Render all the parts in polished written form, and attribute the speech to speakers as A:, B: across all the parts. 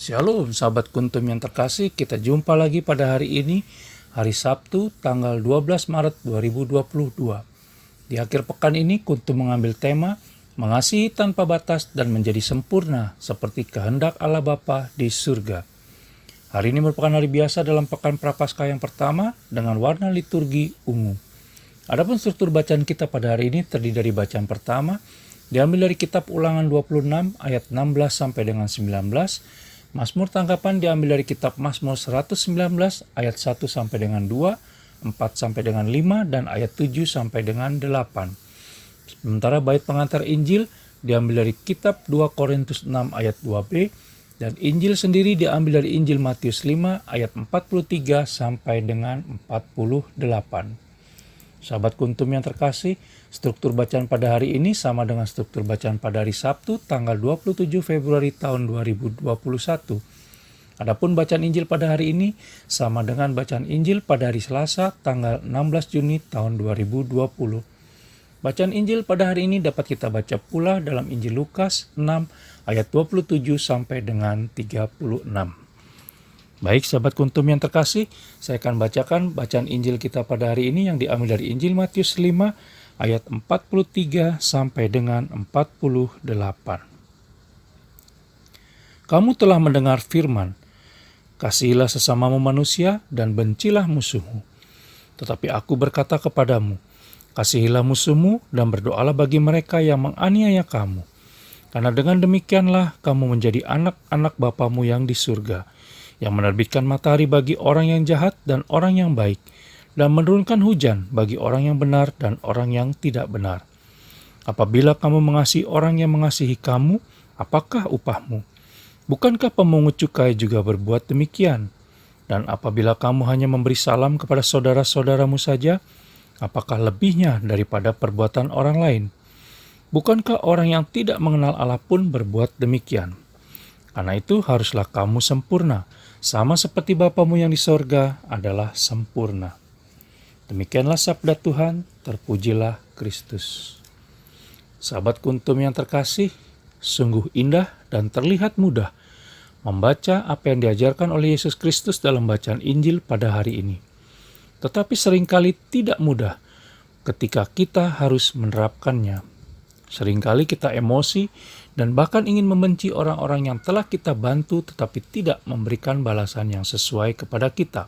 A: Shalom sahabat kuntum yang terkasih, kita jumpa lagi pada hari ini, hari Sabtu tanggal 12 Maret 2022. Di akhir pekan ini kuntum mengambil tema mengasihi tanpa batas dan menjadi sempurna seperti kehendak Allah Bapa di surga. Hari ini merupakan hari biasa dalam pekan Prapaskah yang pertama dengan warna liturgi ungu. Adapun struktur bacaan kita pada hari ini terdiri dari bacaan pertama diambil dari kitab Ulangan 26 ayat 16 sampai dengan 19. Mazmur tanggapan diambil dari kitab Mazmur 119 ayat 1 sampai dengan 2, 4 sampai dengan 5 dan ayat 7 sampai dengan 8. Sementara bait pengantar Injil diambil dari kitab 2 Korintus 6 ayat 2b dan Injil sendiri diambil dari Injil Matius 5 ayat 43 sampai dengan 48. Sahabat kuntum yang terkasih, struktur bacaan pada hari ini sama dengan struktur bacaan pada hari Sabtu tanggal 27 Februari tahun 2021. Adapun bacaan Injil pada hari ini sama dengan bacaan Injil pada hari Selasa tanggal 16 Juni tahun 2020. Bacaan Injil pada hari ini dapat kita baca pula dalam Injil Lukas 6 ayat 27 sampai dengan 36. Baik sahabat kuntum yang terkasih, saya akan bacakan bacaan Injil kita pada hari ini yang diambil dari Injil Matius 5 ayat 43 sampai dengan 48. Kamu telah mendengar firman, kasihilah sesamamu manusia dan bencilah musuhmu. Tetapi aku berkata kepadamu, kasihilah musuhmu dan berdoalah bagi mereka yang menganiaya kamu. Karena dengan demikianlah kamu menjadi anak-anak Bapamu yang di surga, yang menerbitkan matahari bagi orang yang jahat dan orang yang baik, dan menurunkan hujan bagi orang yang benar dan orang yang tidak benar. Apabila kamu mengasihi orang yang mengasihi kamu, apakah upahmu? Bukankah pemungut cukai juga berbuat demikian? Dan apabila kamu hanya memberi salam kepada saudara-saudaramu saja, apakah lebihnya daripada perbuatan orang lain? Bukankah orang yang tidak mengenal Allah pun berbuat demikian? Karena itu haruslah kamu sempurna, sama seperti Bapamu yang di sorga adalah sempurna. Demikianlah sabda Tuhan, terpujilah Kristus. Sahabat kuntum yang terkasih, sungguh indah dan terlihat mudah membaca apa yang diajarkan oleh Yesus Kristus dalam bacaan Injil pada hari ini. Tetapi seringkali tidak mudah ketika kita harus menerapkannya. Seringkali kita emosi dan bahkan ingin membenci orang-orang yang telah kita bantu tetapi tidak memberikan balasan yang sesuai kepada kita.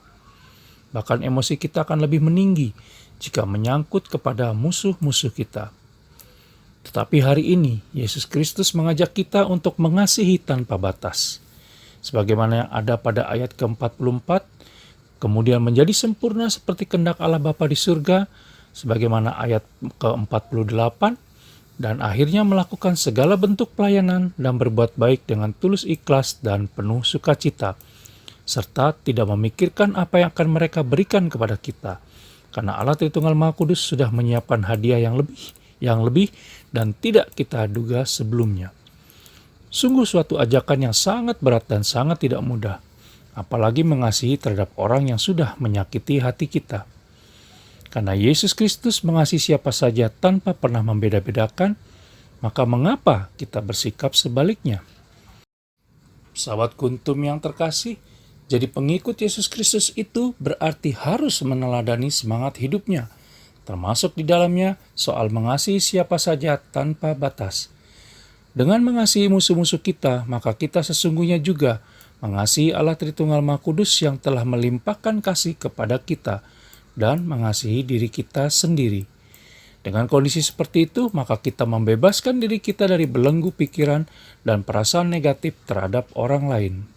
A: Bahkan emosi kita akan lebih meninggi jika menyangkut kepada musuh-musuh kita. Tetapi hari ini Yesus Kristus mengajak kita untuk mengasihi tanpa batas. Sebagaimana yang ada pada ayat ke-44, kemudian menjadi sempurna seperti kehendak Allah Bapa di surga, sebagaimana ayat ke-48, dan akhirnya melakukan segala bentuk pelayanan dan berbuat baik dengan tulus ikhlas dan penuh sukacita, serta tidak memikirkan apa yang akan mereka berikan kepada kita, karena Allah Tritunggal Maha Kudus sudah menyiapkan hadiah yang lebih dan tidak kita duga sebelumnya. Sungguh suatu ajakan yang sangat berat dan sangat tidak mudah, apalagi mengasihi terhadap orang yang sudah menyakiti hati kita. Karena Yesus Kristus mengasihi siapa saja tanpa pernah membeda-bedakan, maka mengapa kita bersikap sebaliknya? Sahabat kuntum yang terkasih, jadi pengikut Yesus Kristus itu berarti harus meneladani semangat hidupnya, termasuk di dalamnya soal mengasihi siapa saja tanpa batas. Dengan mengasihi musuh-musuh kita, maka kita sesungguhnya juga mengasihi Allah Tritunggal Maha Kudus yang telah melimpahkan kasih kepada kita, dan mengasihi diri kita sendiri. Dengan kondisi seperti itu, maka kita membebaskan diri kita dari belenggu pikiran dan perasaan negatif terhadap orang lain.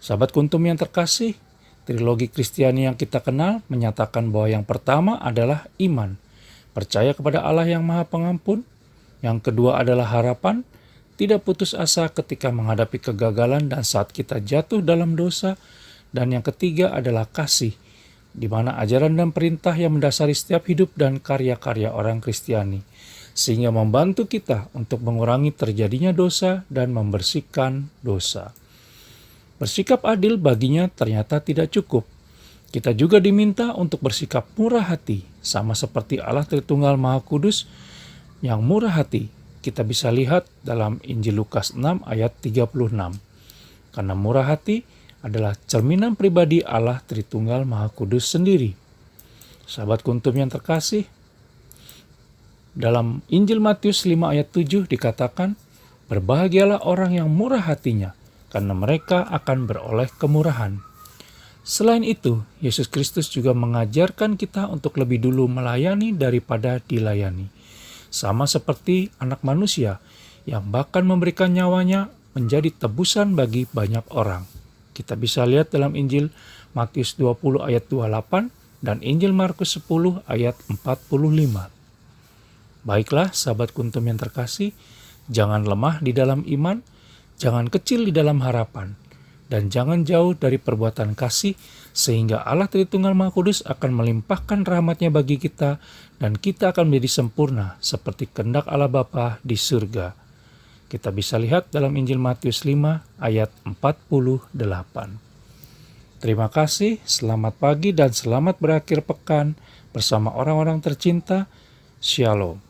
A: Sahabat kuntum yang terkasih, trilogi Kristiani yang kita kenal menyatakan bahwa yang pertama adalah iman, percaya kepada Allah yang Maha Pengampun. Yang kedua adalah harapan, tidak putus asa ketika menghadapi kegagalan dan saat kita jatuh dalam dosa. Dan yang ketiga adalah kasih, di mana ajaran dan perintah yang mendasari setiap hidup dan karya-karya orang Kristiani, sehingga membantu kita untuk mengurangi terjadinya dosa dan membersihkan dosa. Bersikap adil baginya ternyata tidak cukup. Kita juga diminta untuk bersikap murah hati, sama seperti Allah Tritunggal Maha Kudus yang murah hati. Kita bisa lihat dalam Injil Lukas 6 ayat 36. karena murah hati adalah cerminan pribadi Allah Tritunggal Maha Kudus sendiri. Sahabat Kuntum yang terkasih, dalam Injil Matius 5 ayat 7 dikatakan, "Berbahagialah orang yang murah hatinya, karena mereka akan beroleh kemurahan." Selain itu, Yesus Kristus juga mengajarkan kita untuk lebih dulu melayani daripada dilayani. Sama seperti anak manusia yang bahkan memberikan nyawanya menjadi tebusan bagi banyak orang. Kita bisa lihat dalam Injil Matius 20 ayat 28 dan Injil Markus 10 ayat 45. Baiklah sahabat Kuntum yang terkasih, jangan lemah di dalam iman, jangan kecil di dalam harapan, dan jangan jauh dari perbuatan kasih, sehingga Allah Tritunggal Maha Kudus akan melimpahkan rahmat-Nya bagi kita, dan kita akan menjadi sempurna seperti kehendak Allah Bapa di surga. Kita bisa lihat dalam Injil Matius 5 ayat 48. Terima kasih, selamat pagi dan selamat berakhir pekan bersama orang-orang tercinta. Shalom.